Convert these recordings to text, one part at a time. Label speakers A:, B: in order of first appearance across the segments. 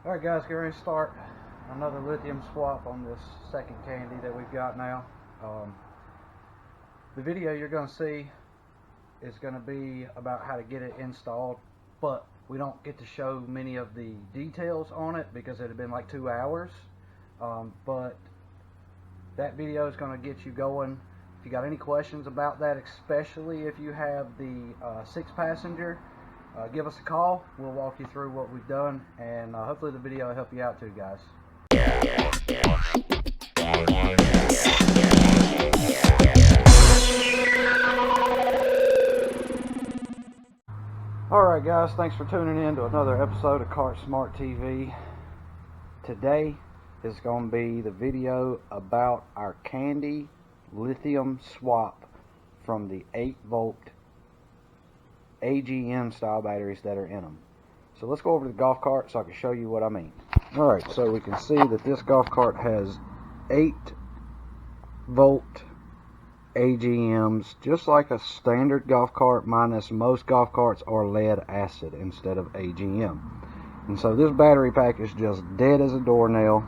A: Alright guys, get ready to start another lithium swap on this second Kandi that we've got now. The video you're going to see is going to be about how to get it installed, but we don't get to show many of the details on it because it had been like 2 hours. But that video is going to get you going. If you got any questions about that, especially if you have the 6-passenger, give us a call. We'll walk you through what we've done, and hopefully the video will help you out too, guys. Alright guys, thanks for tuning in to another episode of Kart Smart TV. Today is going to be the video about our Kandi lithium swap from the 8-volt AGM style batteries that are in them. So let's go over to the golf cart so I can show you what I mean. Alright, so we can see that this golf cart has 8-volt AGMs, just like a standard golf cart, minus most golf carts are lead acid instead of AGM. And so this battery pack is just dead as a doornail.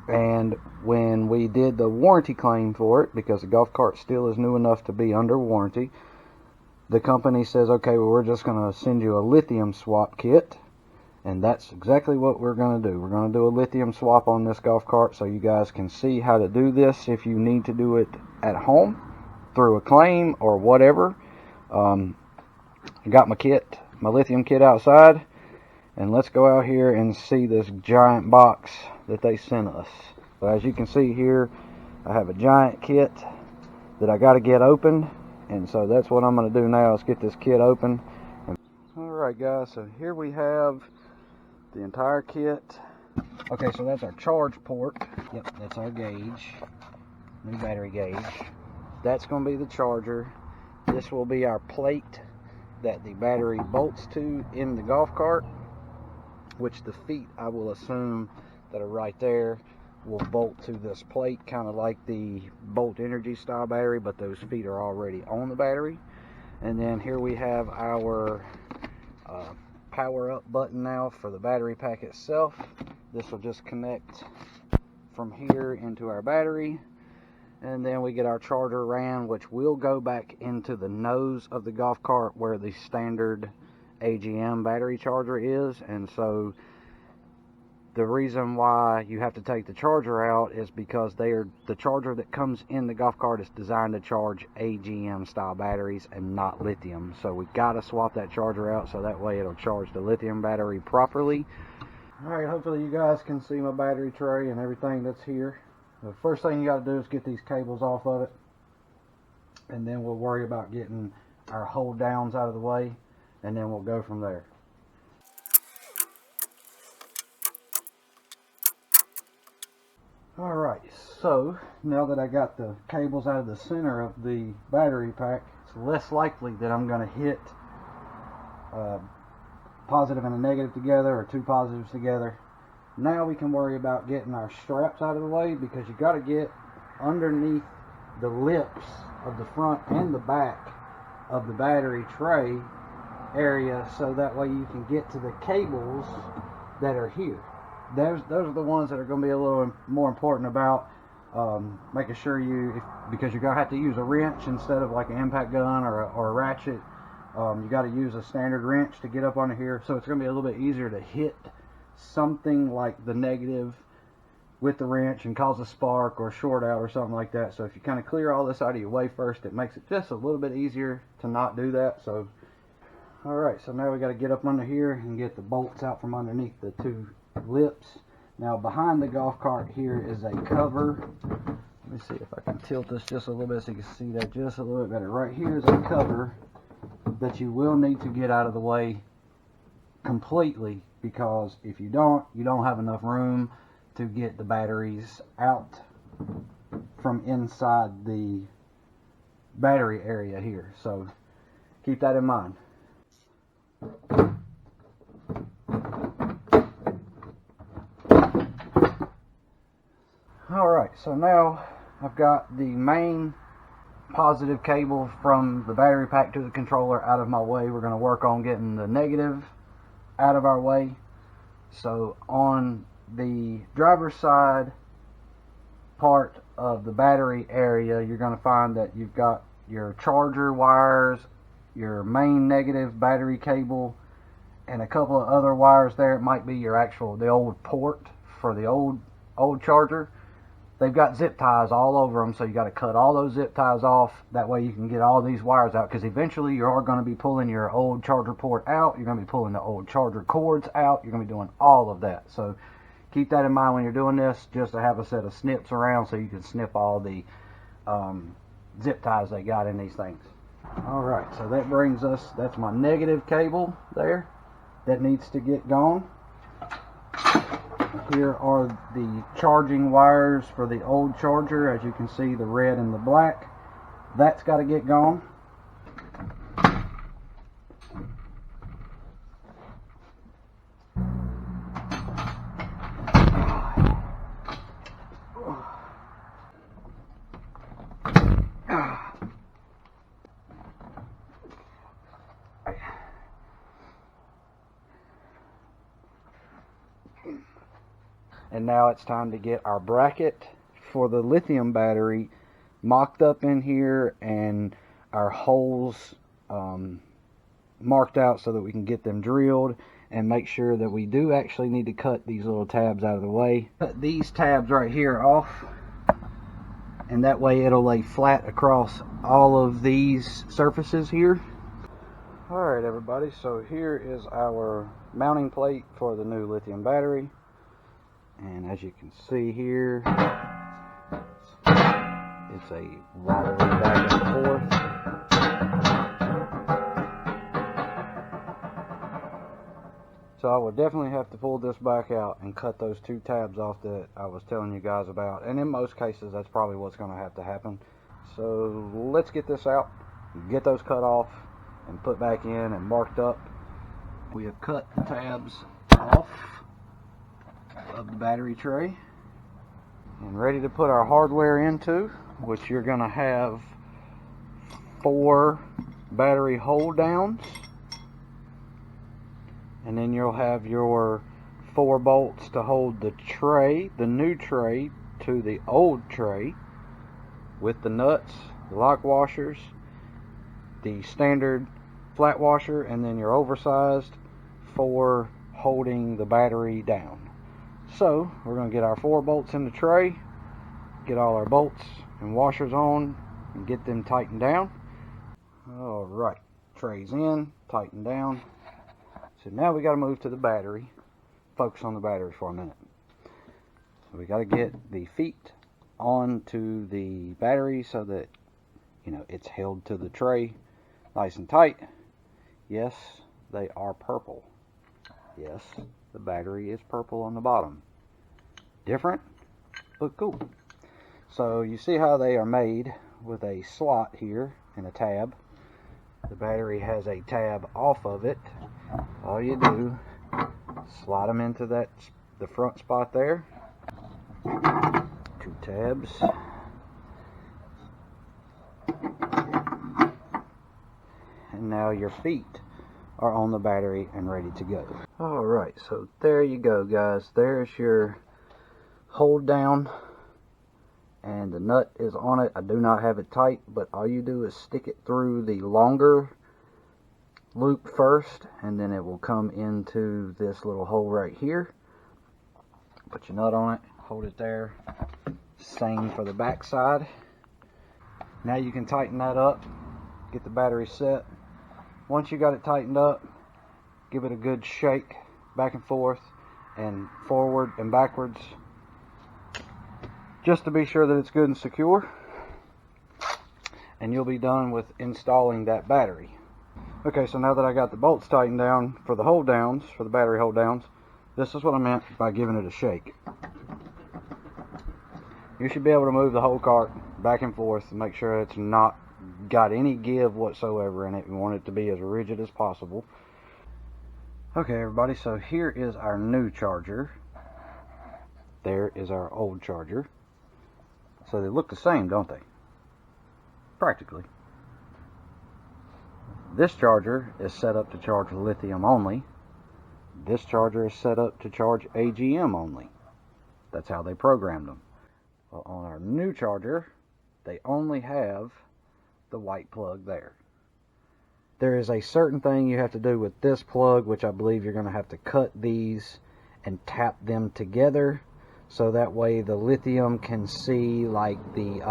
A: And when we did the warranty claim for it, because the golf cart still is new enough to be under warranty, the company says, okay, well, we're just going to send you a lithium swap kit. And that's exactly what we're going to do. We're going to do a lithium swap on this golf cart so you guys can see how to do this if you need to do it at home through a claim or whatever. I got my kit, my lithium kit outside, and let's go out here and see this giant box that they sent us. So as you can see here, I have a giant kit that I got to get open. And so that's what I'm going to do now, is get this kit open. Alright guys, so here we have the entire kit. Okay, so that's our charge port. Yep, that's our gauge. New battery gauge. That's going to be the charger. This will be our plate that the battery bolts to in the golf cart, which the feet, I will assume, that are right there will bolt to this plate, kind of like the Bolt Energy style battery, but those feet are already on the battery. And then here we have our power up button now for the battery pack itself. This will just connect from here into our battery, and then we get our charger ran, which will go back into the nose of the golf cart where the standard AGM battery charger is. And so the reason why you have to take the charger out is because the charger that comes in the golf cart is designed to charge AGM style batteries and not lithium. So we got to swap that charger out so that way it'll charge the lithium battery properly. Alright, hopefully you guys can see my battery tray and everything that's here. The first thing you got to do is get these cables off of it, and then we'll worry about getting our hold downs out of the way, and then we'll go from there. Alright, so now that I got the cables out of the center of the battery pack, it's less likely that I'm going to hit a positive and a negative together, or two positives together. Now we can worry about getting our straps out of the way, because you got to get underneath the lips of the front and the back of the battery tray area, so that way you can get to the cables that are here. Those are the ones that are going to be a little more important about making sure because you're going to have to use a wrench instead of like an impact gun or a ratchet. You got to use a standard wrench to get up under here, so it's going to be a little bit easier to hit something like the negative with the wrench and cause a spark or a short out or something like that. So if you kind of clear all this out of your way first, it makes it just a little bit easier to not do that. So alright, so now we got to get up under here and get the bolts out from underneath the two lips. Now behind the golf cart here is a cover. Let me see if I can tilt this just a little bit so you can see that just a little bit better. Right here is a cover that you will need to get out of the way completely, because if you don't have enough room to get the batteries out from inside the battery area here. So keep that in mind. Alright, so now I've got the main positive cable from the battery pack to the controller out of my way. We're going to work on getting the negative out of our way. So on the driver's side part of the battery area, you're going to find that you've got your charger wires, your main negative battery cable, and a couple of other wires there. It might be your the old port for the old charger. They've got zip ties all over them, so you got to cut all those zip ties off. That way you can get all these wires out, because eventually you are going to be pulling your old charger port out. You're going to be pulling the old charger cords out. You're going to be doing all of that. So keep that in mind when you're doing this, just to have a set of snips around so you can snip all the zip ties they got in these things. Alright, so that brings us, that's my negative cable there that needs to get gone. Here are the charging wires for the old charger. As you can see, the red and the black. That's got to get gone. And now it's time to get our bracket for the lithium battery mocked up in here, and our holes marked out so that we can get them drilled, and make sure that we do actually need to cut these little tabs out of the way. Cut these tabs right here off, and that way it'll lay flat across all of these surfaces here. Alright everybody, so here is our mounting plate for the new lithium battery. And as you can see here, it's a wobbly back and forth. So I will definitely have to pull this back out and cut those two tabs off that I was telling you guys about. And in most cases, that's probably what's going to have to happen. So let's get this out, get those cut off, and put back in and marked up. We have cut the tabs off of the battery tray and ready to put our hardware into, which you're going to have 4 battery hold downs, and then you'll have your 4 bolts to hold the tray, the new tray, to the old tray, with the nuts, the lock washers, the standard flat washer, and then your oversized for holding the battery down. So we're going to get our 4 bolts in the tray, get all our bolts and washers on, and get them tightened down. Alright, tray's in, tightened down. So now we got to move to the battery, focus on the battery for a minute. So we got to get the feet onto the battery so that, you know, it's held to the tray nice and tight. Yes, they are purple. Yes, the battery is purple on the bottom. Different, but cool. So you see how they are made with a slot here and a tab. The battery has a tab off of it. All you do, slide them into the front spot there. 2 tabs. And now your feet are on the battery and ready to go. Alright, so there you go guys. There's your hold down, and the nut is on it. I do not have it tight, but all you do is stick it through the longer loop first, and then it will come into this little hole right here. Put your nut on it, hold it there. Same for the back side. Now you can tighten that up, get the battery set. Once you got it tightened up, give it a good shake back and forth and forward and backwards, just to be sure that it's good and secure, and you'll be done with installing that battery. Okay, so now that I got the bolts tightened down for the hold downs, for the battery hold downs, this is what I meant by giving it a shake. You should be able to move the whole cart back and forth and make sure it's not got any give whatsoever in it. We want it to be as rigid as possible. Okay everybody, so here is our new charger. There is our old charger. So they look the same, don't they? Practically. This charger is set up to charge lithium only. This charger is set up to charge AGM only. That's how they programmed them. Well, on our new charger, they only have the white plug there. There is a certain thing you have to do with this plug, which I believe you're going to have to cut these and tap them together, so that way the Lithium can see like the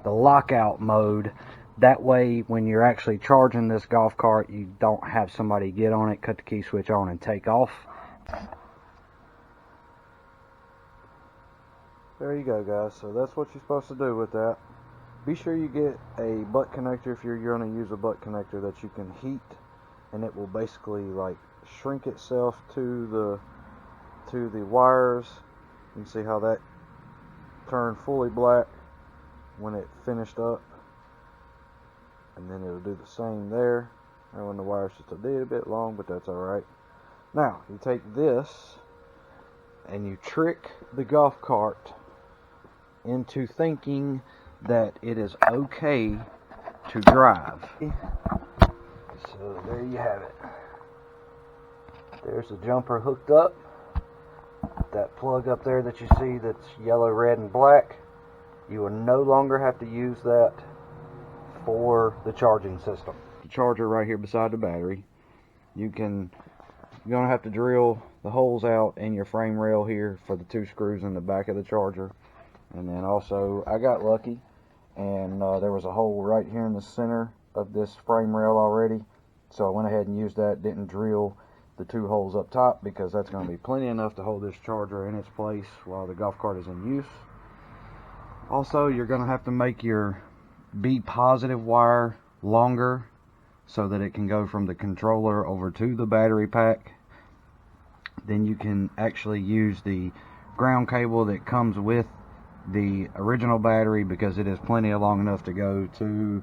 A: lockout mode. That way when you're actually charging this golf cart, you don't have somebody get on it, cut the key switch on, and take off. There you go, guys. So that's what you're supposed to do with that. Be sure you get a butt connector if you're going to use a butt connector that you can heat, and it will basically like shrink itself to the wires. You can see how that turned fully black when it finished up, and then it'll do the same there. And when the wire's just a little bit long, but that's alright. Now you take this and you trick the golf cart into thinking that it is okay to drive. So there you have it. There's the jumper hooked up. That plug up there that you see that's yellow, red, and black, you will no longer have to use that for the charging system. The charger right here beside the battery. You're gonna have to drill the holes out in your frame rail here for the 2 screws in the back of the charger. And then also, I got lucky, and there was a hole right here in the center of this frame rail already, so I went ahead and used that. Didn't drill the 2 holes up top, because that's going to be plenty enough to hold this charger in its place while the golf cart is in use. Also, you're going to have to make your B positive wire longer so that it can go from the controller over to the battery pack. Then you can actually use the ground cable that comes with the original battery, because it is plenty long enough to go to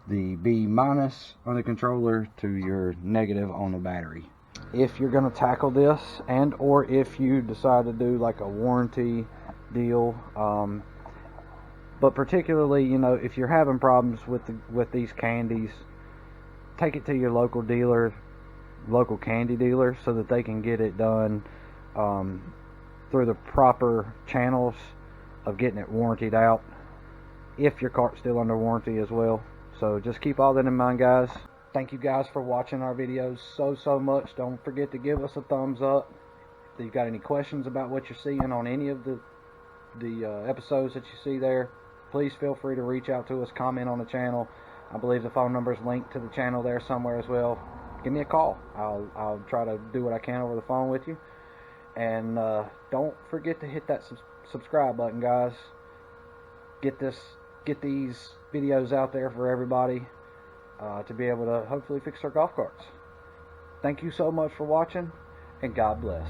A: the B minus on the controller to your negative on the battery. If you're going to tackle this, and or if you decide to do like a warranty deal, but particularly, you know, if you're having problems with these Kandis, take it to your local dealer, local Kandi dealer, so that they can get it done through the proper channels of getting it warrantied out, if your cart's still under warranty as well. So just keep all that in mind, guys. Thank you guys for watching our videos so much. Don't forget to give us a thumbs up. If you've got any questions about what you're seeing on any of the episodes that you see there, please feel free to reach out to us, comment on the channel. I believe the phone number is linked to the channel there somewhere as well. Give me a call. I'll try to do what I can over the phone with you. And don't forget to hit that subscribe button, guys. Get these videos out there for everybody to be able to hopefully fix their golf carts. Thank you so much for watching, and God bless.